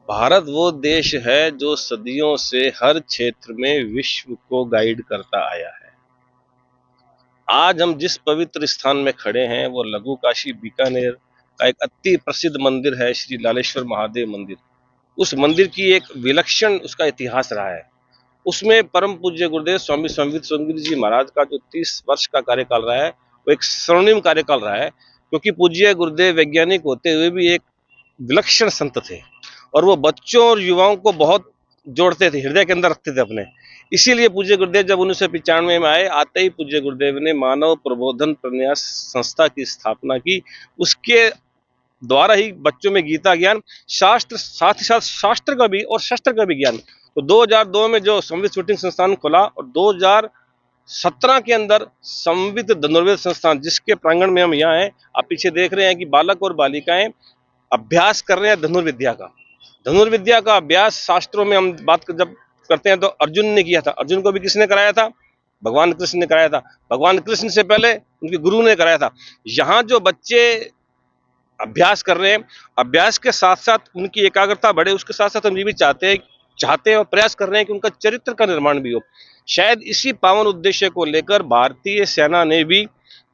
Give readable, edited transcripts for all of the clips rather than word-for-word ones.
भारत वो देश है जो सदियों से हर क्षेत्र में विश्व को गाइड करता आया है। आज हम जिस पवित्र स्थान में खड़े हैं वो लघु काशी बीकानेर का एक अति प्रसिद्ध मंदिर है, श्री लालेश्वर महादेव मंदिर। उस मंदिर की एक विलक्षण उसका इतिहास रहा है। उसमें परम पूज्य गुरुदेव स्वामी संवित सुंदरी जी महाराज का जो 30 वर्ष का कार्यकाल रहा है वो एक स्वर्णिम कार्यकाल रहा है, क्योंकि पूज्य गुरुदेव वैज्ञानिक होते हुए भी एक विलक्षण संत थे और वो बच्चों और युवाओं को बहुत जोड़ते थे, हृदय के अंदर रखते थे अपने। इसीलिए पूज्य गुरुदेव जब 1995 में आए, आते ही पूज्य गुरुदेव ने मानव प्रबोधन प्रन्यास संस्था की स्थापना की। उसके द्वारा ही बच्चों में गीता ज्ञान, शास्त्र, साथ ही साथ शास्त्र का भी और शस्त्र का भी ज्ञान। तो 2002 में जो संवित शूटिंग संस्थान खुला और 2017 के अंदर संवित धनुर्वेद संस्थान, जिसके प्रांगण में हम यहाँ हैं, आप पीछे देख रहे हैं कि बालक और बालिकाएं अभ्यास कर रहे हैं धनुर्विद्या का। धनुर्विद्या का अभ्यास शास्त्रों में हम जब करते हैं तो अर्जुन ने किया था। अर्जुन को भी किसने कराया था? भगवान कृष्ण ने कराया था। भगवान कृष्ण से पहले उनके गुरु ने कराया था। यहाँ जो बच्चे अभ्यास कर रहे हैं, अभ्यास के साथ साथ उनकी एकाग्रता बढ़े, उसके साथ साथ हम ये भी चाहते हैं और प्रयास कर रहे हैं कि उनका चरित्र का निर्माण भी हो। शायद इसी पावन उद्देश्य को लेकर भारतीय सेना ने भी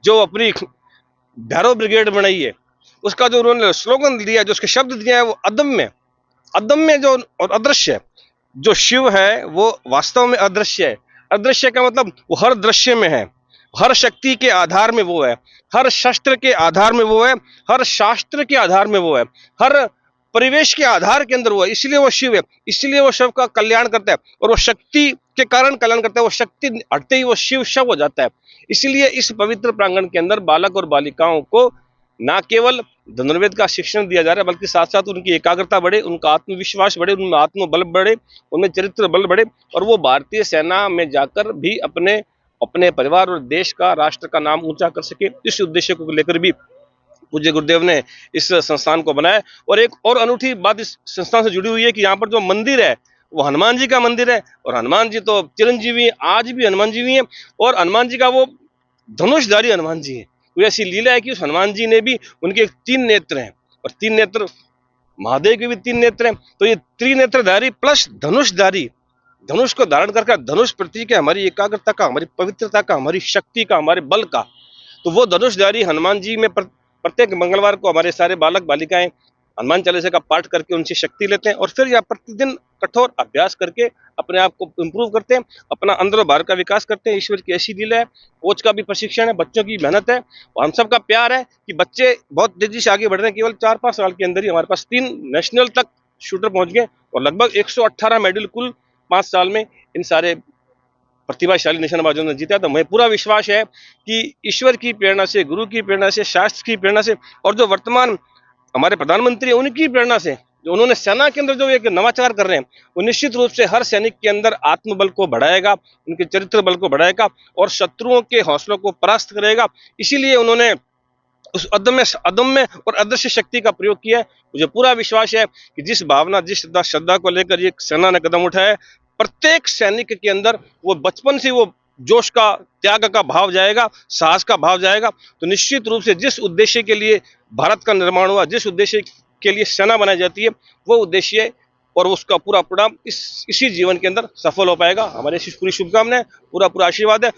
जो अपनी भैरव ब्रिगेड बनाई है, उसका जो उन्होंने स्लोगन दिया, जो उसके शब्द दिए हैं, वो अदम्य अदम्य जो और अदृश्य है। जो शिव है वो वास्तव में अदृश्य है। अदृश्य का मतलब वो हर दृश्य में है, हर शक्ति के आधार में वो है, हर शस्त्र के आधार में वो है, हर शास्त्र के आधार में वो है, हर परिवेश के आधार के अंदर वो है। इसलिए वो शिव है, इसलिए वो शिव का कल्याण करता है और वो शक्ति के कारण कल्याण करता है। वो शक्ति हटते ही वो शिव शव हो जाता है। इसलिए इस पवित्र प्रांगण के अंदर बालक और बालिकाओं को ना केवल धनुर्वेद का शिक्षण दिया जा रहा है, बल्कि साथ साथ उनकी एकाग्रता बढ़े, उनका आत्मविश्वास बढ़े, उनमें आत्मबल बढ़े, उनमें चरित्र बल बढ़े और वो भारतीय सेना में जाकर भी अपने अपने परिवार और देश का, राष्ट्र का नाम ऊंचा कर सके। इस उद्देश्य को लेकर भी पूज्य गुरुदेव ने इस संस्थान को बनाया। और एक और अनूठी बात इस संस्थान से जुड़ी हुई है कि यहाँ पर जो मंदिर है वो हनुमान जी का मंदिर है और हनुमान जी तो चिरंजीवी हैं, आज भी हनुमान जी हैं और हनुमान जी का वो धनुषधारी हनुमान जी है। तो ऐसी लीला है कि उस हनुमान जी ने भी, उनके 3 नेत्र हैं और 3 नेत्र महादेव के भी 3 नेत्र हैं। तो ये त्रिनेत्रधारी प्लस धनुषधारी, धनुष को धारण करके, धनुष प्रतीक है हमारी एकाग्रता का, हमारी पवित्रता का, हमारी शक्ति का, हमारे बल का। तो वो धनुषधारी हनुमान जी में प्रत्येक मंगलवार को हमारे सारे बालक बालिकाएं हनुमान चालीसा का पाठ करके उनसे शक्ति लेते हैं और फिर यह प्रतिदिन कठोर अभ्यास करके अपने आप को इम्प्रूव करते हैं, अपना अंदर और बाहर का विकास करते हैं। ईश्वर की ऐसी लीला है। कोच का भी प्रशिक्षण है, बच्चों की मेहनत है और हम सबका प्यार है कि बच्चे बहुत तेजी से आगे बढ़ रहे हैं। केवल 4-5 साल के अंदर ही हमारे पास 3 नेशनल तक शूटर पहुंच गए और लगभग 118 मेडल कुल 5 साल में इन सारे प्रतिभाशाली निशानेबाजों ने जीता। तो मुझे पूरा विश्वास है कि ईश्वर की प्रेरणा से, गुरु की प्रेरणा से, शास्त्र की प्रेरणा से और जो वर्तमान हमारे प्रधानमंत्री है उनकी प्रेरणा से, जो उन्होंने सेना के अंदर जो एक नवाचार कर रहे हैं, वो निश्चित रूप से हर सैनिक के अंदर आत्मबल को बढ़ाएगा, उनके चरित्र बल को बढ़ाएगा और शत्रुओं के हौसलों को परास्त करेगा। इसीलिए उन्होंने उस अदम्य और अदृश्य शक्ति का प्रयोग किया है। मुझे पूरा विश्वास है कि जिस भावना, जिस श्रद्धा को लेकर ये सेना ने कदम उठाया है, प्रत्येक सैनिक के अंदर वो बचपन से वो जोश का, त्याग का भाव जाएगा, साहस का भाव जाएगा। तो निश्चित रूप से जिस उद्देश्य के लिए भारत का निर्माण हुआ, जिस उद्देश्य के लिए सेना बनाई जाती है, वो उद्देश्य और उसका पूरा परिणाम इसी जीवन के अंदर सफल हो पाएगा। हमारी पूरी शुभकामनाएं, पूरा आशीर्वाद है।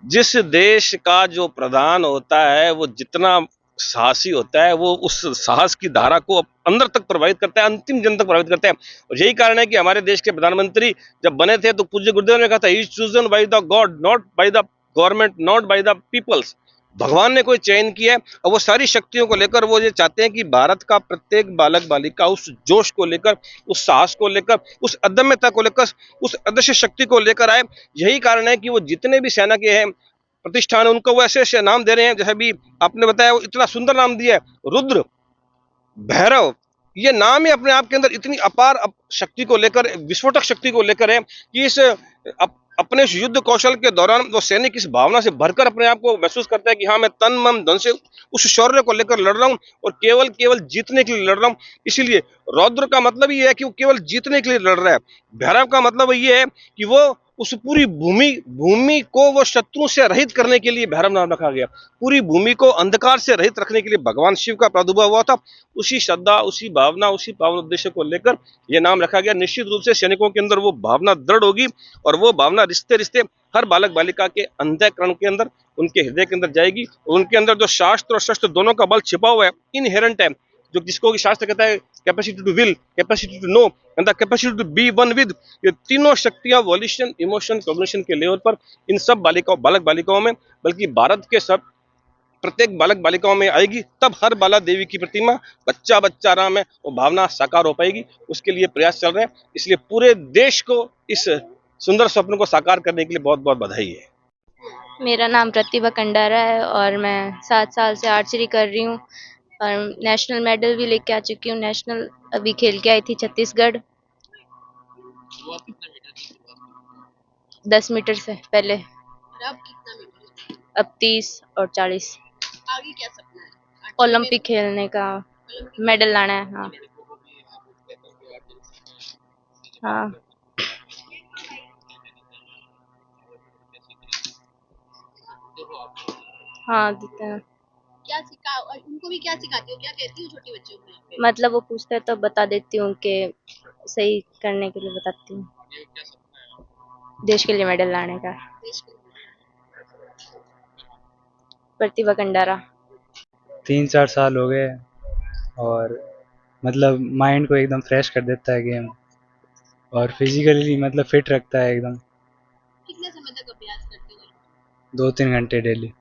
जिस देश का जो प्रधान होता है वो जितना साहसी होता है, वो उस साहस की धारा को अंदर तक प्रभावित करता है, अंतिम जन तक प्रभावित करता है। और यही कारण है कि हमारे देश के प्रधानमंत्री जब बने थे तो पूज्य गुरुदेव ने कहा था, he is chosen by the god, not by the government, not by the peoples. भगवान ने कोई चयन किया है और वो सारी शक्तियों को लेकर वो ये चाहते हैं कि भारत का प्रत्येक बालक बालिका उस जोश को लेकर, उस साहस को लेकर, उस अदम्यता को लेकर, उस अदृश्य शक्ति को लेकर आए। यही कारण है कि वो जितने भी सेना के हैं प्रतिष्ठान है, उनको वो ऐसे ऐसे नाम दे रहे हैं। जैसे भी आपने बताया, वो इतना सुंदर नाम दिया है, रुद्र, भैरव। ये नाम ही अपने आप के अंदर इतनी अपार शक्ति को लेकर, विस्फोटक शक्ति को लेकर है कि इस अपने युद्ध कौशल के दौरान वो सैनिक इस भावना से भरकर अपने आप को महसूस करता है कि हाँ, मैं तन मन धन से उस शौर्य को लेकर लड़ रहा हूँ और केवल जीतने के लिए लड़ रहा हूँ। इसीलिए रौद्र का मतलब ये है कि वो केवल जीतने के लिए लड़ रहा है। भैरव का मतलब ये है कि वो उस पूरी भूमि को वो शत्रु से रहित करने के लिए भैरव नाम रखा गया। पूरी भूमि को अंधकार से रहित रखने के लिए भगवान शिव का प्रादुर्भाव हुआ था। उसी श्रद्धा, उसी भावना, उसी पावन उद्देश्य को लेकर यह नाम रखा गया। निश्चित रूप से सैनिकों के अंदर वो भावना दृढ़ होगी और वो भावना रिश्ते रिश्ते हर बालक बालिका के अंतःकरण के अंदर, उनके हृदय के अंदर जाएगी। और उनके अंदर जो शास्त्र और शस्त्र दोनों का बल छिपा हुआ है, इनहेरेंट है, जो जिसको शास्त्र कहता है capacity to will, capacity to know and the capacity to be one with, ये तीनों शक्तियां वॉल्यूशन, इमोशन, कॉग्निशन के लेवल पर इन सब बालक बालिकाओं में, बल्कि भारत के सब प्रत्येक बालक बालिकाओं में आएगी। तब हर बाला देवी की प्रतिमा, बच्चा बच्चा राम है, वो भावना साकार हो पाएगी। उसके लिए प्रयास चल रहे हैं। इसलिए पूरे देश को इस सुंदर स्वप्न को साकार करने के लिए बहुत बहुत बधाई है। मेरा नाम प्रतिभा कंडारा है और मैं 7 साल से आर्चरी कर रही हूँ और नेशनल मेडल भी लेके आ चुकी हूँ। नेशनल अभी खेल के आई थी छत्तीसगढ़। 10 मीटर से पहले, अब कितना मीटर? अब 30 और 40। आगे क्या सपना है? ओलंपिक खेलने का, मेडल लाना है। हाँ हाँ। हाँ देते हैं। क्या सिखा, और उनको भी क्या सिखाती हो, क्या कहती हो छोटे बच्चों को यहाँ पे? मतलब वो पूछते हैं तो बता देती हूँ कि सही करने के लिए बताती हूँ। देश के लिए मेडल लाने का। देश के लिए। प्रतिभा कंडारा। 3-4 साल हो गए और मतलब माइंड को एकदम फ्रेश कर देता है गेम और फिजिकली मतलब फिट रखता है एकदम। कितने समय तक अभ्यास करते हो? 2-3 घंटे डेली।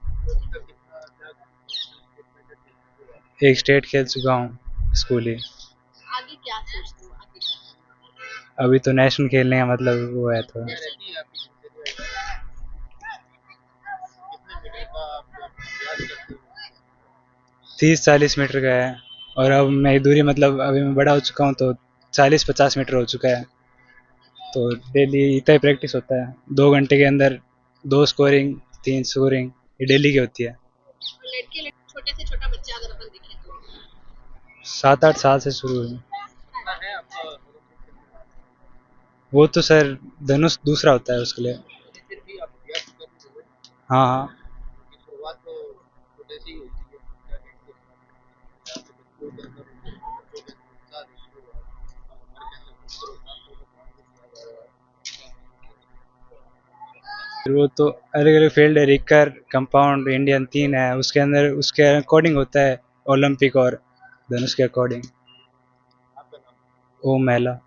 एक स्टेट खेल चुका हूँ स्कूल ही। आगे क्या सोचते हो? आगे क्या? अभी तो नेशनल खेलने का मतलब वो है थोड़ा। 30-40 मीटर का है और अब मेरी दूरी मतलब अभी मैं बड़ा हो चुका हूँ तो 40-50 मीटर हो चुका है। तो डेली इतना ही प्रैक्टिस होता है। 2 घंटे के अंदर 2 स्कोरिंग, 3 स्कोरिंग ये डेली की होती है। लड़के छोटे से छोटा बच्चा अगर अपन देखें तो 7-8 साल से शुरू हुई। वो तो सर धनुष दूसरा होता है उसके लिए। हाँ हाँ। फिर वो तो अलग अलग फील्ड है, रिकर, कंपाउंड, इंडियन 3 है, उसके अंदर उसके अकॉर्डिंग होता है ओलंपिक और धनुष के अकॉर्डिंग। ओम महिला।